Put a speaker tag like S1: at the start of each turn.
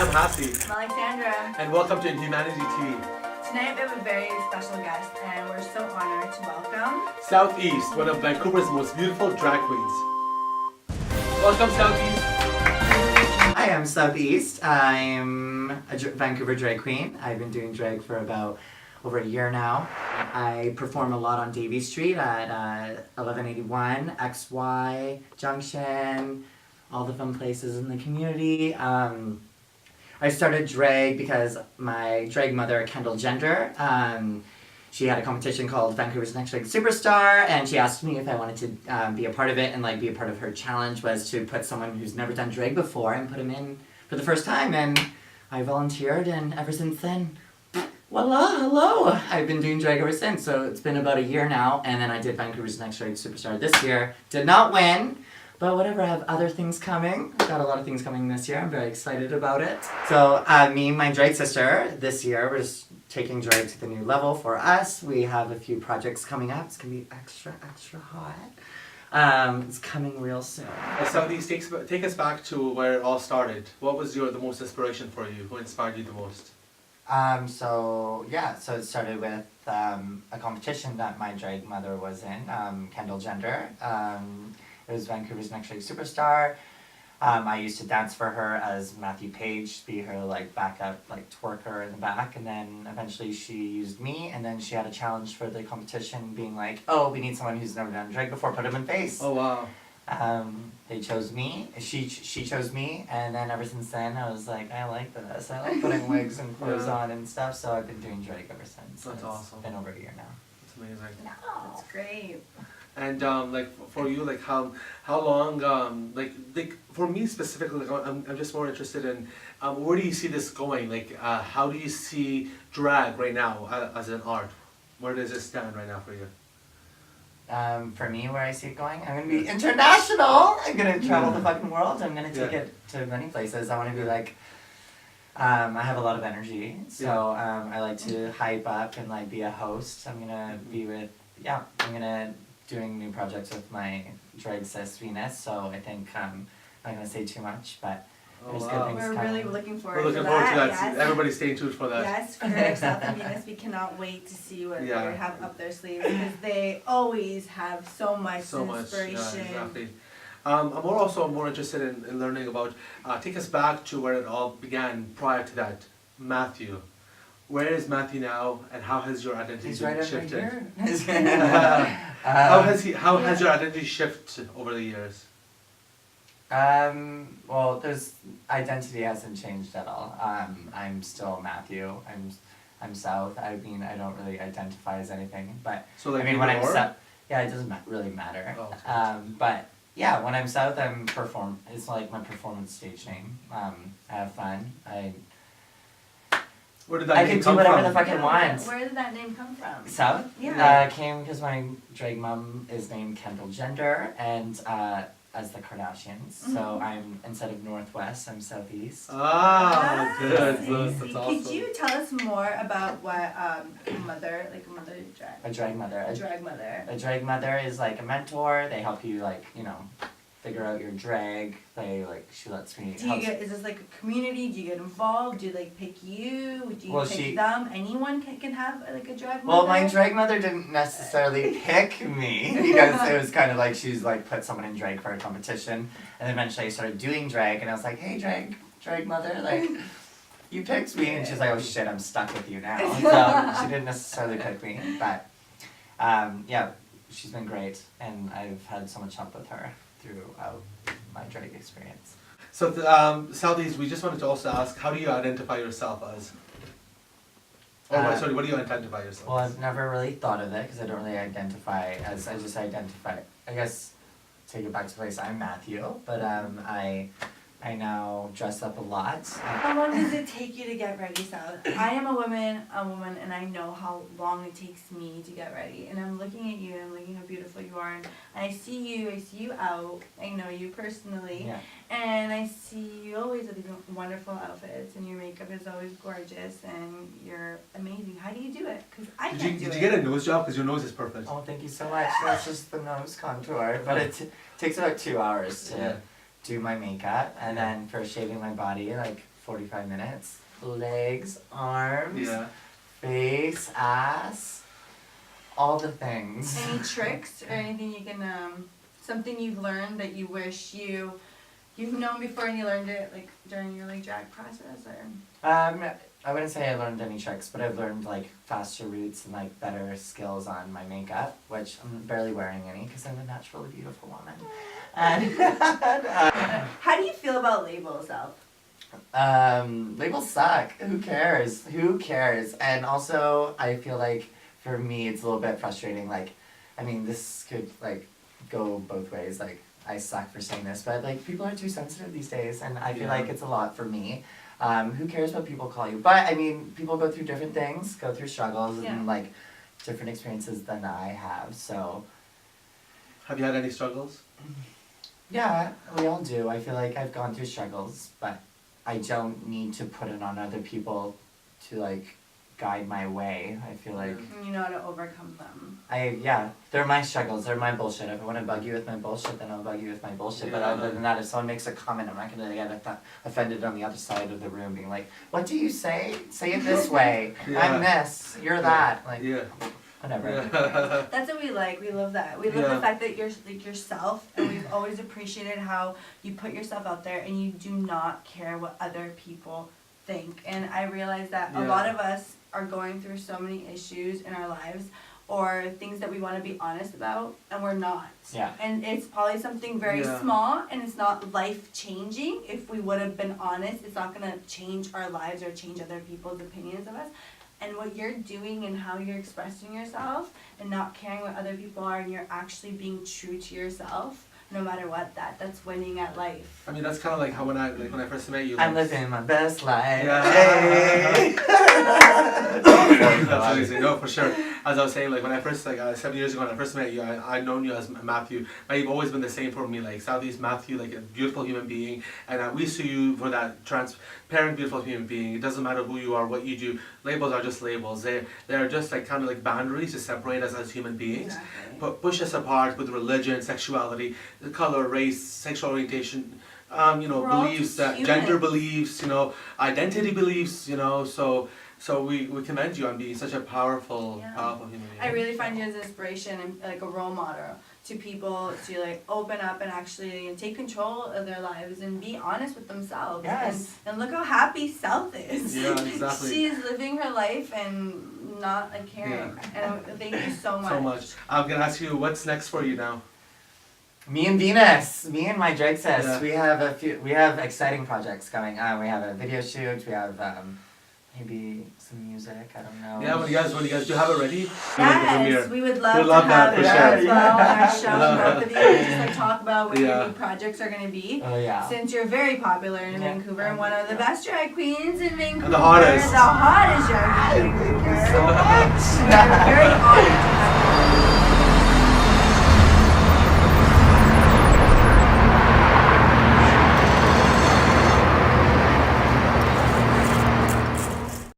S1: I'm Hassie.
S2: I'm Alexandra.
S1: And welcome to Inhumanity Team.
S2: Tonight we have a very special guest and we're so honored to welcome
S1: Southeast, one of Vancouver's most beautiful drag queens. Welcome Southeast.
S3: Hi, I'm Southeast. I'm a Vancouver drag queen. I've been doing drag for about over a year now. I perform a lot on Davie Street at 1181, XY, Junction, all the fun places in the community. I started drag because my drag mother, Kendall Gender, she had a competition called Vancouver's Next Drag Superstar, and she asked me if I wanted to be a part of it, and like be a part of her challenge was to put someone who's never done drag before and put him in for the first time, and I volunteered, and ever since then, voila, hello! I've been doing drag ever since, so it's been about a year now, and then I did Vancouver's Next Drag Superstar this year. Did not win, but whatever, I have other things coming. I've got a lot of things coming this year. I'm very excited about it. So me and my drag sister, this year, we're just taking drag to the new level for us. We have a few projects coming up. It's going to be extra, extra hot. It's coming real soon.
S1: Southeast, take us back to where it all started. What was the most inspiration for you? Who inspired you the most?
S3: So it started with a competition that my drag mother was in, Kendall Gender. It was Vancouver's Next Drag Superstar. I used to dance for her as Matthew Page, be her like backup like twerker in the back, and then eventually she used me, and then she had a challenge for the competition being like, oh, we need someone who's never done drag before, put him in face.
S1: Oh wow.
S3: They chose me, she chose me, and then ever since then I was like, I like this, I like putting wigs and clothes on and stuff, so I've been doing drag ever since.
S1: That's awesome.
S3: It's been over a year now.
S1: That's amazing.
S2: That's great.
S1: And like for you, like how long, like for me specifically, like, I'm just more interested in where do you see this going? Like how do you see drag right now as an art? Where does it stand right now for you?
S3: For me, where I see it going, I'm gonna be international. I'm gonna travel the fucking world. I'm gonna take it to many places. I want to be like, I have a lot of energy, so I like to hype up and like be a host. I'm gonna be with, I'm gonna doing new projects with my drag sis Venus. So I think I'm not gonna say too much, but there's good things
S2: We're
S3: coming.
S2: really looking forward
S1: We're looking
S2: to
S1: forward
S2: that.
S1: to that.
S2: Yes.
S1: Everybody stay tuned for that.
S2: Yes, for yourself and Venus, we cannot wait to see what they have up their sleeves because they always have so much inspiration.
S1: Yeah, exactly. I'm also more interested in learning about, take us back to where it all began prior to that. Matthew. Where is Matthew now, and how has your identity shifted? How has your identity shifted over the years?
S3: Well, identity hasn't changed at all. I'm still Matthew. I'm South. I mean, I don't really identify as anything, but
S1: so like
S3: I mean, when I'm South, it doesn't really matter.
S1: Oh, okay.
S3: But yeah, when I'm South, I'm perform. It's like my performance stage name. I have fun.
S1: Where did that
S3: I
S1: name
S3: can
S1: come
S3: do whatever
S1: from?
S3: the fuck I want.
S2: Where did that name come from?
S3: South?
S2: Yeah.
S3: Came because my drag mom is named Kendall Gender, and as the Kardashians. So I'm, instead of Northwest, I'm Southeast.
S1: Ah, good. That's awesome.
S2: Could you tell us more about what mother drag?
S3: A drag mother.
S2: A drag mother.
S3: A drag mother is like a mentor. They help you figure out your drag. She lets me.
S2: Is this like a community? Do you get involved? Do you pick you? Do you pick them? Anyone can have like a drag mother?
S3: Well, my drag mother didn't necessarily pick me because it was kind of like she's put someone in drag for a competition, and then eventually I started doing drag, and I was like, hey, drag mother, you picked me, and she's like, oh shit, I'm stuck with you now. So she didn't necessarily pick me, but she's been great, and I've had so much help with her throughout my drag experience.
S1: So, Southeast, we just wanted to also ask, how do you identify yourself as? What do you identify yourself
S3: Well,
S1: as?
S3: I've never really thought of it because I don't really identify as, I just identify, I guess, take it back to place, I'm Matthew, but I now dress up a lot.
S2: How long does it take you to get ready, Sal? I am a woman, and I know how long it takes me to get ready. And I'm looking at you, and I'm looking how beautiful you are, and I see you out. I know you personally, and I see you always with these wonderful outfits, and your makeup is always gorgeous, and you're amazing. How do you do it? Because I can't do it.
S1: Did you get a nose job? Because your nose is perfect.
S3: Oh, thank you so much. That's just the nose contour, but it takes about 2 hours to do my makeup, and then for shaving my body, 45 minutes. Legs, arms,
S1: Yeah.
S3: face, ass, all the things.
S2: Any tricks or anything you can, something you've learned that you wish you've known before and you learned it like during your like drag process, or?
S3: I wouldn't say I learned any tricks, but I've learned like faster routes and like better skills on my makeup, which I'm barely wearing any because I'm a naturally beautiful woman. And
S2: How do you feel about labels, Al?
S3: labels suck. Who cares? Who cares? And also, I feel like for me, it's a little bit frustrating. Like, I mean, this could like go both ways. Like, I suck for saying this, but like people are too sensitive these days, and I feel like it's a lot for me. Who cares what people call you? But I mean, people go through different things, go through struggles, and like different experiences than I have. So,
S1: Have you had any struggles?
S3: yeah, we all do. I feel like I've gone through struggles, but I don't need to put it on other people to like guide my way. I feel like
S2: You know how to overcome them.
S3: they're my struggles, they're my bullshit. If I want to bug you with my bullshit, then I'll bug you with my bullshit. But other than that, if someone makes a comment, I'm not gonna get offended on the other side of the room, being like, "What do you say? Say it this way. I'm this. You're that." Like, whatever.
S1: Yeah.
S2: That's what we like. We love that. We love the fact that you're like yourself, and we've always appreciated how you put yourself out there and you do not care what other people think. And I realize that a lot of us are going through so many issues in our lives or things that we want to be honest about, and we're not.
S3: Yeah.
S2: And it's probably something very small, and it's not life-changing. If we would have been honest, it's not going to change our lives or change other people's opinions of us. And what you're doing and how you're expressing yourself and not caring what other people are, and you're actually being true to yourself, no matter what, that's winning at life.
S1: I mean, that's kind of like how when I first met you.
S3: I'm living my best life.
S1: Yeah. That's amazing. No, for sure. As I was saying, like when I first, 7 years ago when I first met you, I'd known you as Matthew. But you've always been the same for me, like Southeast Matthew, like a beautiful human being. And we see you for that transparent, beautiful human being. It doesn't matter who you are, what you do. Labels are just labels. They're just like kind of like boundaries to separate us as human beings.
S2: Exactly.
S1: But push us apart with religion, sexuality, color, race, sexual orientation, beliefs, gender beliefs, identity beliefs, so we commend you on being such a powerful human being.
S2: I really find you as an inspiration and like a role model to people to like open up and actually take control of their lives and be honest with themselves.
S3: Yes.
S2: And look how happy South is.
S1: Yeah, exactly.
S2: She is living her life and not like caring. And thank you so much.
S1: So much. I'm gonna ask you, what's next for you now?
S3: Me and Venus, me and my drag sis,
S1: Yeah.
S3: we have exciting projects coming. We have a video shoot, we have maybe some music, I don't know.
S1: Yeah, when you guys do have it ready?
S2: Yes, we would love
S1: We'd love
S2: to
S1: that
S2: have
S1: for
S2: it
S1: sure.
S2: as well on our show, both of you, and just like talk about what your
S1: Yeah.
S2: new projects are going to be.
S3: Oh yeah.
S2: Since you're very popular in Vancouver and one of the best drag queens in Vancouver.
S1: And the hottest.
S2: The hottest drag queen in Vancouver.
S3: so much.
S2: We're very honored